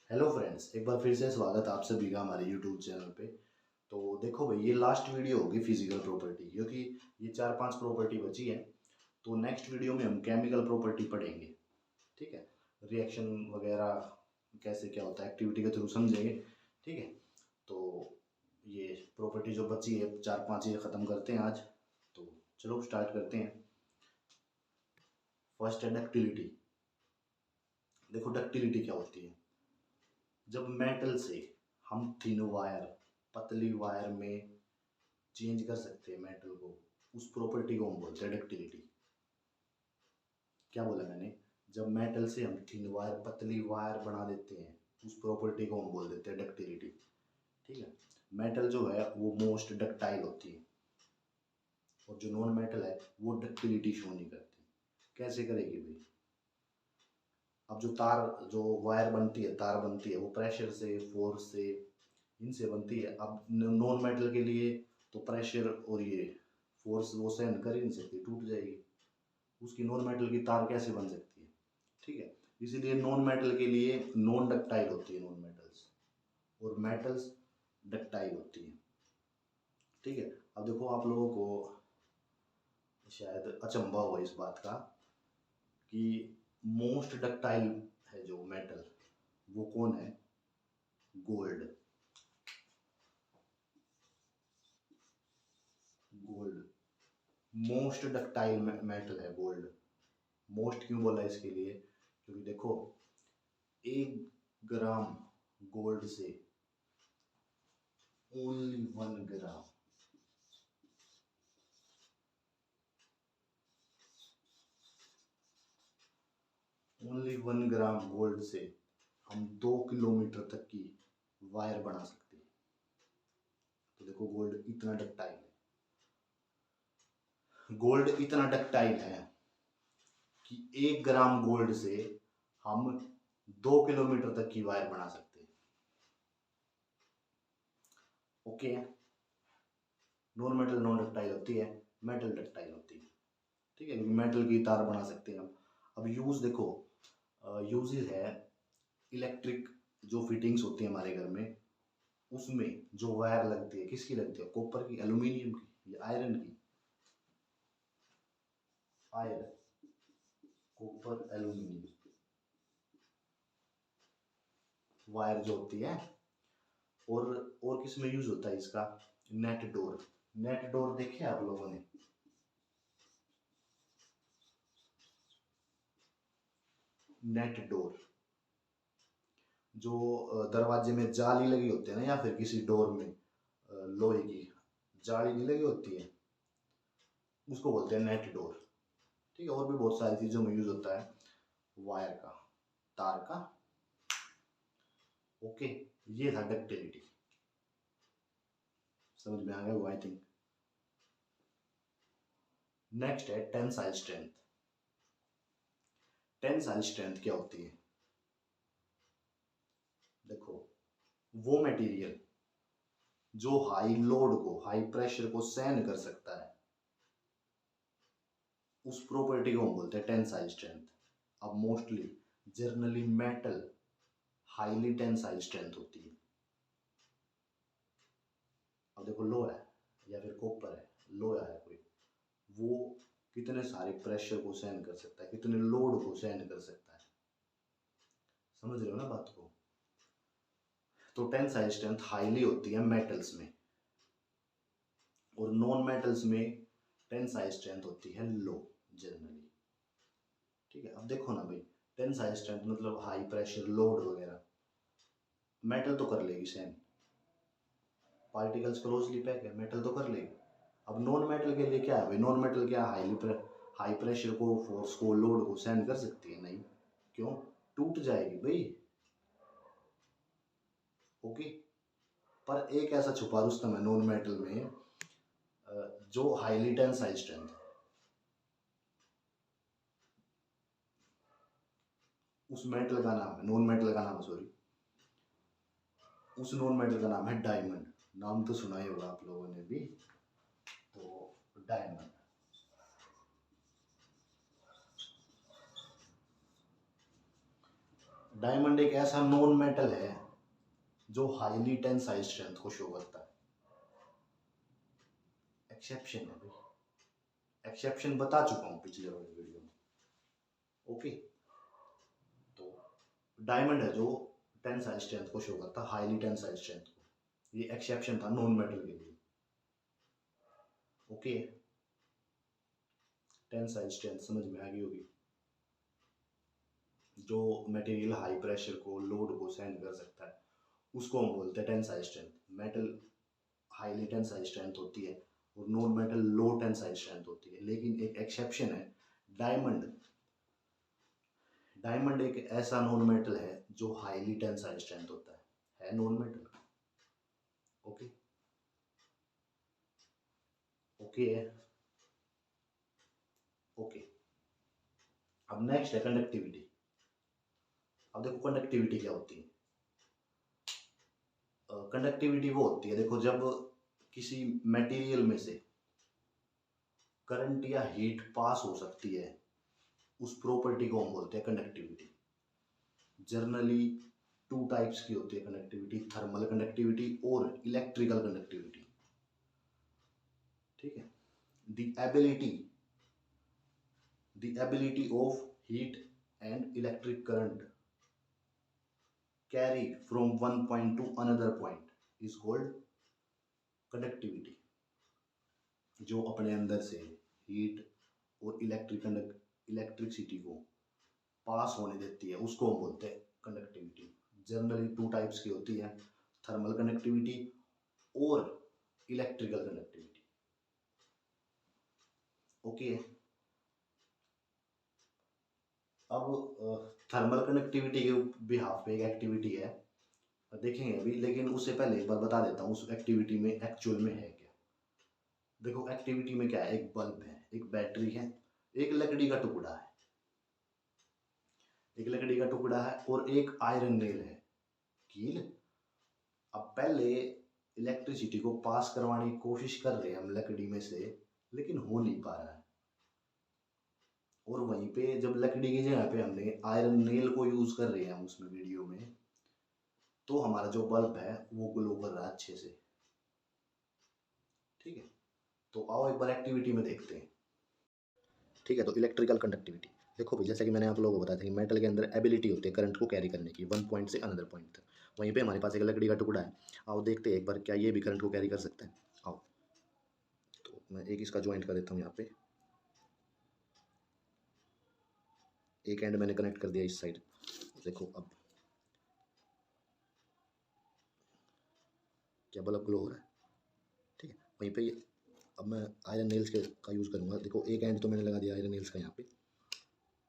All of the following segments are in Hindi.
हेलो फ्रेंड्स, एक बार फिर से स्वागत आप सभी का हमारे यूट्यूब चैनल पे। तो देखो भाई, ये लास्ट वीडियो होगी फिजिकल प्रॉपर्टी, क्योंकि ये 4-5 प्रॉपर्टी बची है। तो नेक्स्ट वीडियो में हम केमिकल प्रॉपर्टी पढ़ेंगे। ठीक है, रिएक्शन वगैरह कैसे क्या होता है एक्टिविटी के थ्रू समझेंगे। ठीक है, तो ये प्रॉपर्टी जो बची है 4-5 ये ख़त्म करते हैं आज। तो चलो स्टार्ट करते हैं। फर्स्ट है डक्टिलिटी। देखो डक्टिलिटी क्या होती है। जब मेटल से हम थिन वायर, पतली वायर में चेंज कर सकते हैं मेटल को, उस प्रॉपर्टी को हम बोलते हैं डक्टिलिटी। क्या बोला मैंने? जब मेटल से हम थिन वायर, पतली वायर बना देते हैं, उस प्रॉपर्टी को हम बोल देते हैं डक्टिलिटी। ठीक है, मेटल जो है वो मोस्ट डक्टाइल होती है, और जो नॉन मेटल है वो डक्टिलिटी शो नहीं करती। कैसे करेगी भाई? अब जो वायर बनती है, तार बनती है, वो प्रेशर से, फोर्स से, इनसे बनती है। अब नॉन मेटल के लिए तो प्रेशर और ये फोर्स वो सहन कर ही नहीं सकती, टूट जाएगी। उसकी नॉन मेटल की तार कैसे बन सकती है? ठीक है, इसीलिए नॉन मेटल के लिए नॉन डक्टाइल होती है नॉन मेटल्स, और मेटल्स डक्टाइल होती है। ठीक है, अब देखो आप लोगों को शायद अचंभा हो इस बात का कि मोस्ट डक्टाइल है जो मेटल, वो कौन है? Gold. Gold most ductile metal है गोल्ड। मोस्ट क्यों बोला इसके लिए? क्योंकि देखो, 1 ग्राम गोल्ड से, ओनली 1 ग्राम, ओनली 1 ग्राम गोल्ड से हम 2 किलोमीटर तक की वायर बना सकते हैं। तो देखो गोल्ड इतना डक्टाइल है, गोल्ड इतना डक्टाइल है कि 1 ग्राम गोल्ड से हम 2 किलोमीटर तक की वायर बना सकते हैं। Okay, non metal non ductile होती है, मेटल डक्टाइल होती है। ठीक है, मेटल की तार बना सकते हैं हम। अब यूज देखो, यूजेज है इलेक्ट्रिक, जो फिटिंग्स होती है हमारे घर में, उसमें जो वायर लगती है, किसकी लगती है? कॉपर की, एल्यूमिनियम की या आयरन की? आयरन, कॉपर, एल्यूमिनियम वायर जो होती है। और किस में यूज होता है इसका? Net door. नेट डोर देखे आप लोगों ने? नेट डोर जो दरवाजे में जाली लगी होती है ना, या फिर किसी डोर में लोहे की जाली नहीं लगी होती है, उसको बोलते हैं नेट डोर। ठीक है, और भी बहुत सारी चीजों में यूज होता है वायर का, तार का। ओके, ये था डक्टिलिटी। समझ में आ गया वो आई थिंक। नेक्स्ट है टेंसाइल स्ट्रेंथ। टेंसाइल स्ट्रेंथ क्या होती है? देखो, वो मटेरियल जो हाई लोड को, हाई प्रेशर को सहन कर सकता है, उस प्रॉपर्टी को हम बोलते हैं टेंसाइल स्ट्रेंथ। अब mostly generally metal highly tensile strength होती है। अब देखो लोहा है या फिर कॉपर है, लोहा है कोई, वो कितने सारे प्रेशर को सहन कर सकता है, कितने लोड को सहन कर सकता है। समझ रहे हो ना बात को? तो टेंसाइल स्ट्रेंथ हाईली होती है मेटल्स में, और नॉन मेटल्स में टेंसाइल स्ट्रेंथ होती है लो जनरली। ठीक है, अब देखो ना भाई, टेंसाइल स्ट्रेंथ मतलब हाई प्रेशर, लोड वगैरह, मेटल तो कर लेगी सहन, पार्टिकल्स क्लोजली पैक है, मेटल तो कर लेगी। अब नॉन मेटल के लिए क्या है भाई? नॉन मेटल क्या हाई प्रेशर को, फोर्स को, लोड को सहन कर सकती है? नहीं। क्यों? टूट जाएगी भाई। ओके, पर एक ऐसा छुपा रुस्तम है नॉन मेटल में, जो हाईली टेंसाइल स्ट्रेंथ, उस मेटल का नाम है, नॉन मेटल का नाम, सॉरी, उस नॉन मेटल का नाम है डायमंड। नाम तो सुना ही होगा आप लोगों ने भी। तो डायमंड, डायमंड एक ऐसा नॉन मेटल है जो हाईली टेंसाइल स्ट्रेंथ को शो करता है। एक्सेप्शन है भाई, एक्सेप्शन बता चुका हूं पिछले वाले वीडियो में। ओके, तो डायमंड है जो टेंसाइल स्ट्रेंथ को शो करता है, हाईली टेंसाइल स्ट्रेंथ को। ये एक्सेप्शन था नॉन मेटल के लिए। ओके, टेंसाइल स्ट्रेंथ समझ में आ गई होगी। जो मटेरियल हाई प्रेशर को, लोड को सहन कर सकता है, उसको हम बोलते हैं tensile strength. Metal highly tensile strength होती है और नॉन मेटल लो टेंसाइल स्ट्रेंथ होती है। लेकिन एक एक्सेप्शन है, डायमंड। डायमंड एक ऐसा नॉन मेटल है जो हाईली टेंसाइल स्ट्रेंथ होता है नॉन मेटल। ओके, ओके है, ओके। अब नेक्स्ट है कंडक्टिविटी। अब देखो कंडक्टिविटी क्या होती है। कंडक्टिविटी वो होती है, देखो जब किसी मटेरियल में से करंट या हीट पास हो सकती है, उस प्रॉपर्टी को हम बोलते हैं कंडक्टिविटी। जनरली टू टाइप्स की होती है कंडक्टिविटी, थर्मल कंडक्टिविटी और इलेक्ट्रिकल कंडक्टिविटी। ठीक है, the ability of heat and electric current carry from one point to another point is called conductivity। जो अपने अंदर से हीट और इलेक्ट्रिसिटी को पास होने देती है, उसको हम बोलते हैं कंडक्टिविटी। जनरली टू टाइप्स की होती है, थर्मल कंडक्टिविटी और इलेक्ट्रिकल कंडक्टिविटी। ओके, अब थर्मल कनेक्टिविटी के बिहाफ पे एक एक्टिविटी है, देखेंगे अभी, लेकिन उससे पहले एक बार बता देता हूँ उस एक्टिविटी में एक्चुअल में है क्या। देखो एक्टिविटी में क्या है, एक बल्ब है, एक बैटरी है, एक लकड़ी का टुकड़ा है, एक लकड़ी का टुकड़ा है और एक आयरन नेल है, कील। अब पहले इलेक्ट्रिसिटी को पास करवाने की कोशिश कर रहे हैं हम लकड़ी में से, लेकिन हो नहीं पा रहा है। और वहीं पे जब लकड़ी की जगह पे हमने आयरन नेल को यूज कर रहे हैं हम उसमें वीडियो में, तो हमारा जो बल्ब है वो ग्लो कर रहा है अच्छे से। ठीक है, तो आओ एक बार एक्टिविटी में देखते हैं। ठीक है, तो इलेक्ट्रिकल कंडक्टिविटी देखो भाई, जैसे कि मैंने आप लोगों को बताया था कि मेटल के अंदर एबिलिटी होती है करंट को कैरी करने की, वन पॉइंट से अनदर पॉइंट तक। वहीं पे हमारे पास एक लकड़ी का टुकड़ा है। आओ देखते हैं एक बार, क्या ये भी करंट को कैरी कर सकते हैं। आओ, तो मैं एक इसका ज्वाइंट कर देता हूँ यहाँ पे। एक एंड मैंने कनेक्ट कर दिया इस साइड। देखो अब क्या बल्ब ग्लो हो रहा है। ठीक है, वहीं पे अब मैं आयरन नेल्स के का यूज़ करूँगा। देखो एक एंड तो मैंने लगा दिया आयरन नेल्स का यहाँ पे,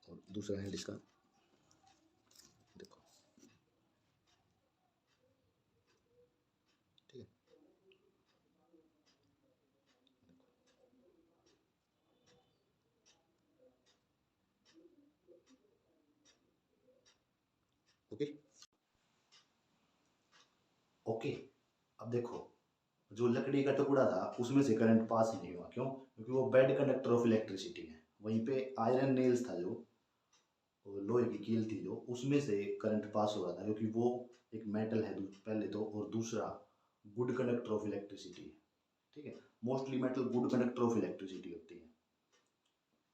और दूसरा एंड इसका देखो। ठीक है, ओके, ओके। अब देखो जो लकड़ी का टुकड़ा था उसमें से करंट पास नहीं हुआ, क्यों? क्योंकि वो बेड कंडक्टर ऑफ इलेक्ट्रिसिटी है। वहीं पे आयरन नेल्स था, जो लोहे की कील थी, जो उसमें से करंट पास हो रहा था, क्योंकि वो एक मेटल है पहले तो, और दूसरा गुड कंडक्टर ऑफ इलेक्ट्रिसिटी है। ठीक है, mostly metal good conductor of electricity होती है।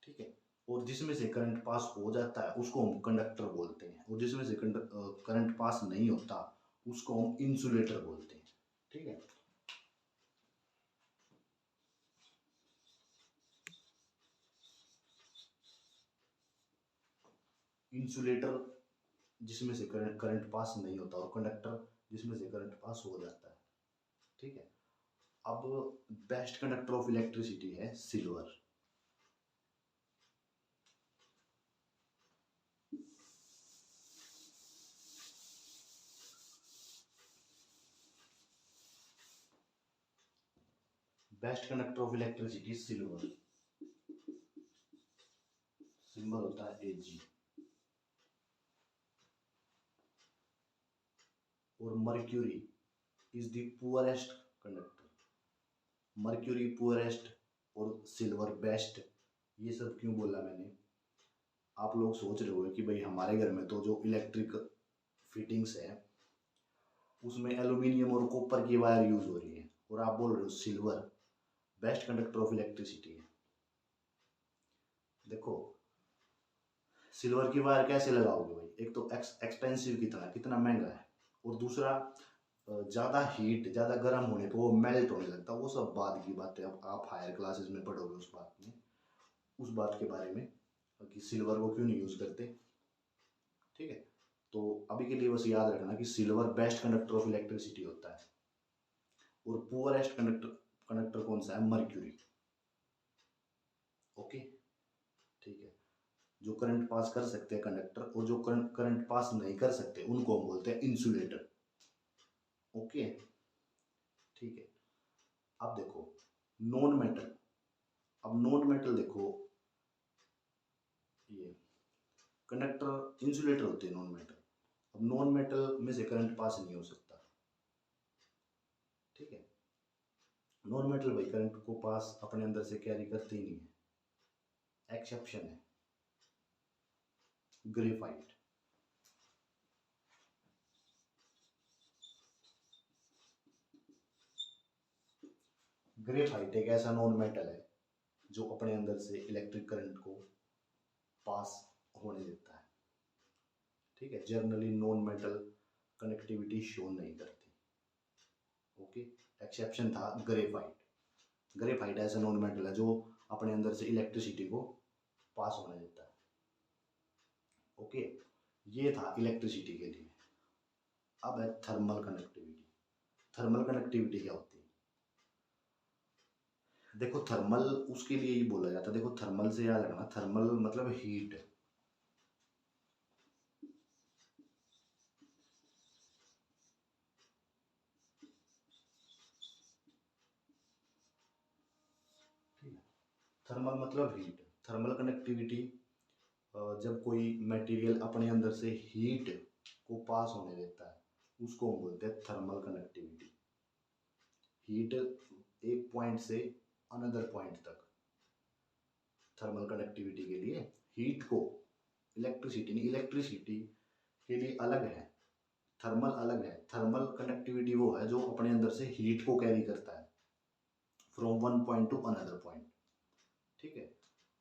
ठीक है, और जिसमें से करंट पास हो जाता है उसको हम कंडक्टर बोलते हैं, और जिसमें से करंट पास नहीं होता उसको हम इंसुलेटर बोलते हैं। ठीक है, इंसुलेटर जिसमें से करंट पास नहीं होता, और कंडक्टर जिसमें से करंट पास हो जाता है। ठीक है, अब बेस्ट कंडक्टर ऑफ इलेक्ट्रिसिटी है silver. Best conductor of electricity silver, symbol होता है Ag। और mercury is the poorest conductor. Mercury poorest और सिल्वर बेस्ट। ये सब क्यों बोला मैंने? आप लोग सोच रहे हो कि भाई हमारे घर में तो जो इलेक्ट्रिक फिटिंग्स है उसमें एल्यूमिनियम और कॉपर की वायर यूज हो रही है, और आप बोल रहे हो silver best conductor of electricity है। देखो सिल्वर की वायर कैसे लगाओगे भाई, एक तो एक्सपेंसिव कितना कितना महंगा है, और दूसरा ज़्यादा हीट ज़्यादा गर्म होने पे वो मेल्ट होने लगता है। वो सब बाद की बात है, अब आप हायर क्लासेस में पढ़ोगे उस बात में, उस बात के बारे में कि सिल्वर को क्यों नहीं यूज़ करते। ठीक है, तो अभी के लिए बस याद रखना कि silver best conductor of electricity होता है, और पुअरेस्ट कंडक्टर कंडक्टर कौन सा है, मर्क्यूरी। ओके ठीक है, जो करंट पास कर सकते हैं कंडक्टर, और जो करंट पास नहीं कर सकते उनको हम बोलते हैं इंसुलेटर। ओके ठीक है, अब देखो नॉन मेटल, अब नॉन मेटल देखो, ये कंडक्टर इंसुलेटर होते हैं नॉन मेटल। अब नॉन मेटल में से करंट पास नहीं हो सकता। ठीक है, नॉन मेटल भाई करंट को पास अपने अंदर से कैरी करते ही नहीं है, एक्सेप्शन है ग्रेफाइट। ग्रेफाइट एक ऐसा नॉन मेटल है जो अपने अंदर से इलेक्ट्रिक करंट को पास होने देता है। ठीक है, generally non metal connectivity show नहीं करती। ओके, एक्सेप्शन था ग्रेफाइट। ग्रेफाइट ऐसा नॉन मेटल है जो अपने अंदर से इलेक्ट्रिसिटी को पास होने देता है। ओके, ये था इलेक्ट्रिसिटी के लिए। अब है थर्मल कनेक्टिविटी। थर्मल कनेक्टिविटी क्या होती है, देखो थर्मल उसके लिए ही बोला जाता है। देखो थर्मल से याद रखना, थर्मल मतलब हीट। ठीक है, थर्मल मतलब हीट। थर्मल कनेक्टिविटी जब कोई मटेरियल अपने अंदर से हीट को पास होने देता है उसको हम बोलते हैं थर्मल कनेक्टिविटी। हीट एक पॉइंट से अनदर पॉइंट तक, थर्मल कनेक्टिविटी के लिए हीट को, इलेक्ट्रिसिटी नहीं, इलेक्ट्रिसिटी के लिए अलग है, थर्मल अलग है। थर्मल कनेक्टिविटी वो है जो अपने अंदर से हीट को कैरी करता है from one point two another point. ठीक है,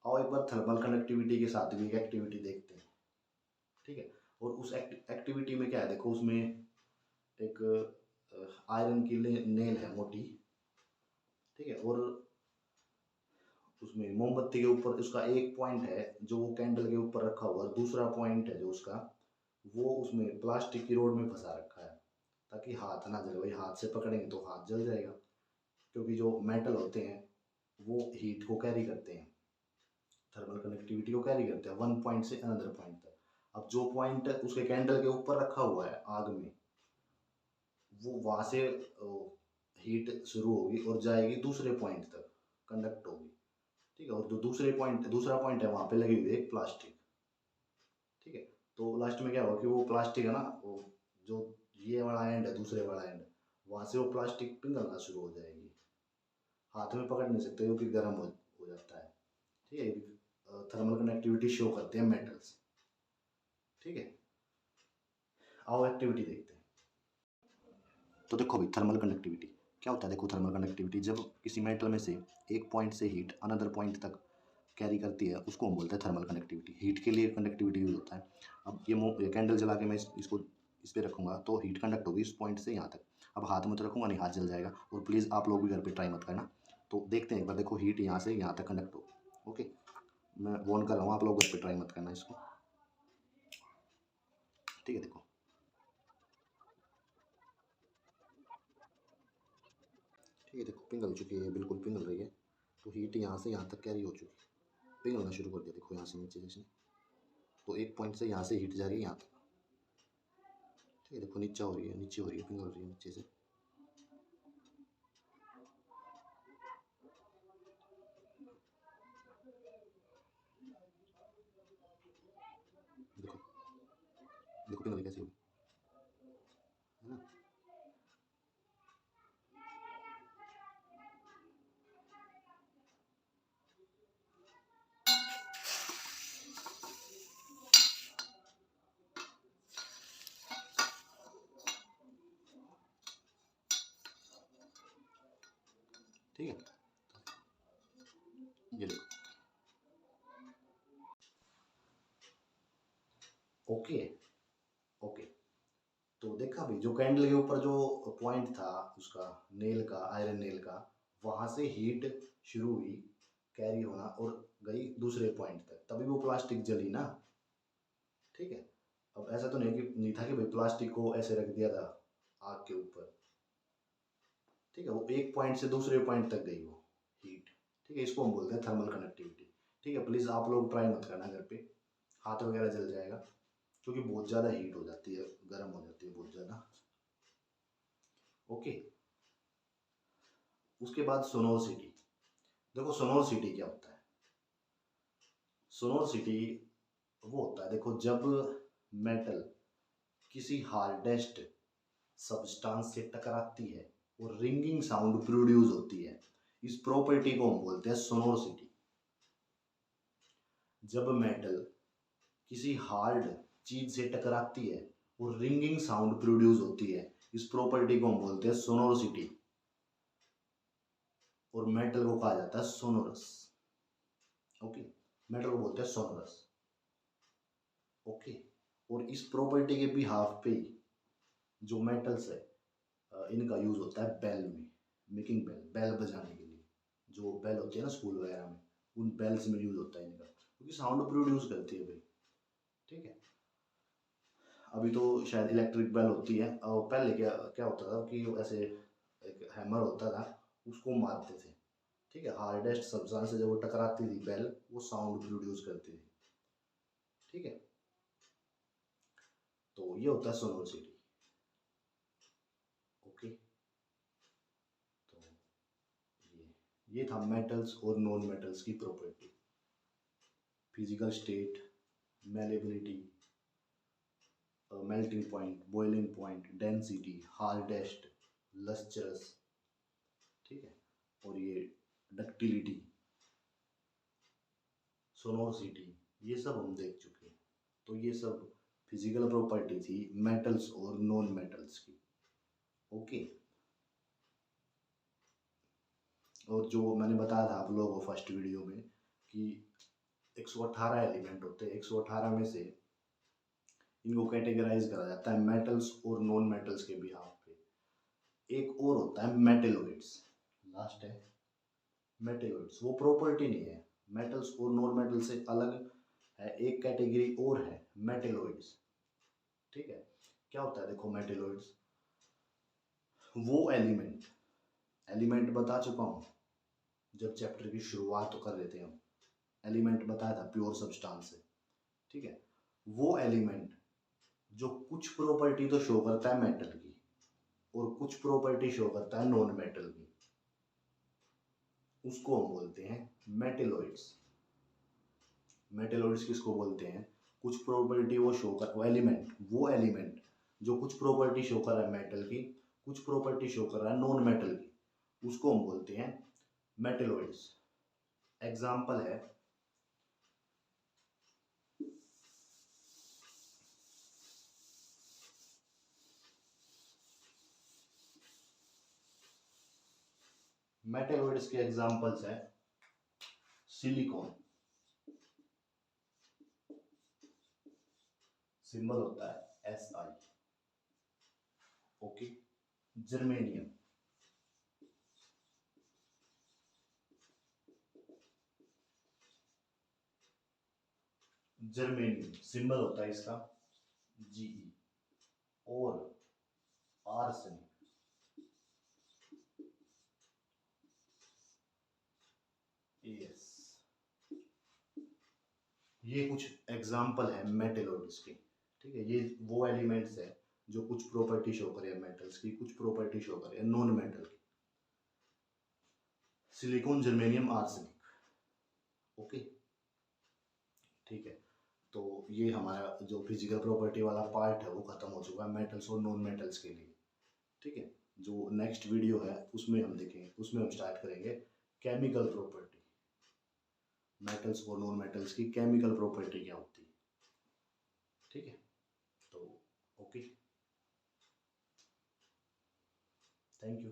और एक बार थर्मल कनेक्टिविटी के साथ भी एक एक्टिविटी देखते हैं। ठीक है, और उस एक्टिविटी में क्या है, देखो उसमें एक आयरन की नेल है मोटी। ठीक है, और उसमें मोमबत्ती के ऊपर उसका एक पॉइंट है जो वो कैंडल के ऊपर रखा हुआ है, दूसरा पॉइंट है जो उसका वो उसमें प्लास्टिक की रोड में फंसा रखा है ताकि हाथ ना जले। भाई हाथ से पकड़ेंगे तो हाथ जल जाएगा, क्योंकि जो मेटल होते हैं वो हीट को कैरी करते हैं, थर्मल कनेक्टिविटी को कैरी करते हैं वन पॉइंट से अनदर पॉइंट तक। अब जो पॉइंट उसके कैंडल के ऊपर रखा हुआ है आग में, वो वहाँ से हीट शुरू होगी और जाएगी दूसरे पॉइंट तक, कंडक्ट होगी। ठीक है, और जो दूसरा पॉइंट है वहाँ पे लगी हुई है एक प्लास्टिक। ठीक है, तो लास्ट में क्या होगा कि वो प्लास्टिक है ना, वो जो ये वाला एंड है, दूसरे वाला एंड, वहाँ से वो प्लास्टिक पिघलना शुरू हो जाएगी। हाथ में पकड़ नहीं सकते क्योंकि गर्म हो जाता है। ठीक है, थर्मल कनेक्टिविटी शो करते हैं मेटल्स। ठीक है, आओ एक्टिविटी देखते हैं। तो देखो भाई थर्मल कनेक्टिविटी क्या होता है। देखो थर्मल कनेक्टिविटी जब किसी मेटल में से एक पॉइंट से हीट अनदर पॉइंट तक कैरी करती है उसको हम बोलते हैं थर्मल कनेक्टिविटी। हीट के लिए कंडक्टिविटी यूज होता है। अब ये कैंडल जला के मैं इसको इस पर रखूँगा तो हीट कंडक्ट होगी इस पॉइंट से यहाँ तक। अब हाथ में तो रखूँगा नहीं, हाथ जल जाएगा। और प्लीज़ आप लोग भी घर पे ट्राई मत करना। तो देखते हैं एक बार, देखो हीट यहाँ से यहाँ तक कंडक्ट हो। ओके, मैं वॉर्न कर रहा हूँ, आप लोग घर पे ट्राई मत करना इसको। ठीक है, देखो ठीक है, देखो पिघल चुकी है, बिल्कुल पिघल रही है। तो हीट यहाँ से यहाँ तक कैरी हो चुकी है, पिघलना शुरू कर दिया। देखो यहाँ से नीचे जैसे, तो एक पॉइंट से यहाँ से हीट जा रही है यहाँ तक। ठीक है, देखो नीचे हो रही है, नीचे हो रही है, पिघल रही है नीचे से। देखो देखो पिघल कैसे होगी, है ना। ठीक है, ये देखो। ओके ओके, तो देखा भाई, जो कैंडल के ऊपर जो पॉइंट था उसका, नेल का, आयरन नेल का, वहां से हीट शुरू हुई, कैरी होना, और गई दूसरे पॉइंट तक, तभी वो प्लास्टिक जली ना। ठीक है, अब ऐसा तो नहीं था कि भाई प्लास्टिक को ऐसे रख दिया था आग के ऊपर। ठीक है, वो एक पॉइंट से दूसरे पॉइंट तक गई वो हीट। ठीक है, इसको हम बोलते हैं थर्मल कंडक्टिविटी। ठीक है, प्लीज़ आप लोग ट्राई मत करना घर पे, हाथ वगैरह जल जाएगा, क्योंकि बहुत ज़्यादा हीट हो जाती है, गर्म हो जाती है बहुत ज़्यादा। ओके, उसके बाद सोनोसिटी। देखो सोनोसिटी क्या होता है? सोनोसिटी वो होता है, देखो जब मेटल किसी हार्डेस्ट सब्सटेंस से टकराती है और रिंगिंग साउंड प्रोड्यूस होती है, इस प्रॉपर्टी को हम बोलते हैं सोनोसिटी। जब मेटल किसी हार्ड चीज से टकराती है और रिंगिंग साउंड प्रोड्यूस होती है, इस प्रॉपर्टी को हम बोलते हैं सोनोसिटी, और मेटल को कहा जाता है सोनोरस। ओके, मेटल को बोलते हैं सोनोरस। ओके, और इस प्रॉपर्टी के भी हाफ पे ही जो मेटल्स है, इनका यूज होता है बेल में, मेकिंग बेल, बेल बजाने के लिए। जो बेल होती है ना स्कूल वगैरह में, उन बेल्स में यूज होता है इनका, क्योंकि साउंड प्रोड्यूस करती है भाई। ठीक है, अभी तो शायद इलेक्ट्रिक बेल होती है, और पहले क्या क्या होता था कि ऐसे एक हैमर होता था, उसको मारते थे। ठीक है, हार्डेस्ट सब्सटेंस से जब वो टकराती थी बेल, वो साउंड प्रोड्यूस करती थी। ठीक है, तो ये होता है सोनोसिटी। ओके, तो ये था मेटल्स और नॉन मेटल्स की property. Physical state, malleability, melting point, boiling point, density, hardest, lustrous. ठीक है, और ये डक्टिलिटी, सोनोसिटी, ये सब हम देख चुके हैं। तो ये सब फिजिकल प्रॉपर्टी थी मेटल्स और नॉन मेटल्स की। ओके, और जो मैंने बताया था आप लोगों को फर्स्ट वीडियो में कि 118 एलिमेंट होते हैं, 118 में से इनको कैटेगराइज करा जाता है मेटल्स और नॉन मेटल्स के बिहाफ पे। एक और होता है मेटेलॉइड्स, लास्ट है मेटेलॉइड्स। वो प्रॉपर्टी नहीं है, मेटल्स और नॉन मेटल से अलग है, एक कैटेगरी और है मेटेलॉइड्स। ठीक है, क्या होता है देखो मेटेलॉइड्स, वो एलिमेंट, एलिमेंट बता चुका हूँ जब चैप्टर की शुरुआत तो कर रहे थे हम, एलिमेंट बताया था प्योर सब्सटेंस से। ठीक है, वो एलिमेंट जो कुछ प्रॉपर्टी तो शो करता है मेटल की और कुछ प्रॉपर्टी शो करता है नॉन मेटल की, उसको हम बोलते हैं मेटेलॉइड्स। मेटेलॉइड्स किसको बोलते हैं? कुछ प्रॉपर्टी वो शो कर, वो एलिमेंट जो कुछ प्रॉपर्टी शो कर रहा है मेटल की, कुछ प्रॉपर्टी शो कर रहा है नॉन मेटल की, उसको हम बोलते हैं मेटेलॉइड्स। एग्जाम्पल है मेटेलॉइड्स के एग्जाम्पल्स है सिलिकॉन, सिंबल होता है SI। Okay, germanium, germanium symbol होता है इसका GE। और आर्सेनिक, AS। ये कुछ एग्जाम्पल है मेटेलॉइड्स के। ठीक है, ये वो एलिमेंट्स है जो कुछ प्रॉपर्टी शो करे मेटल्स की, कुछ प्रॉपर्टी शो करे नॉन मेटल की। Silicon, germanium, arsenic. ओके, ठीक है, तो ये हमारा जो फिजिकल प्रॉपर्टी वाला पार्ट है वो खत्म हो चुका है मेटल्स और नॉन मेटल्स के लिए। ठीक है, जो नेक्स्ट वीडियो है उसमें हम देखेंगे, उसमें हम स्टार्ट करेंगे केमिकल प्रॉपर्टी, मेटल्स और नॉन मेटल्स की केमिकल प्रॉपर्टी क्या होती है। ठीक है, तो ओके, थैंक यू।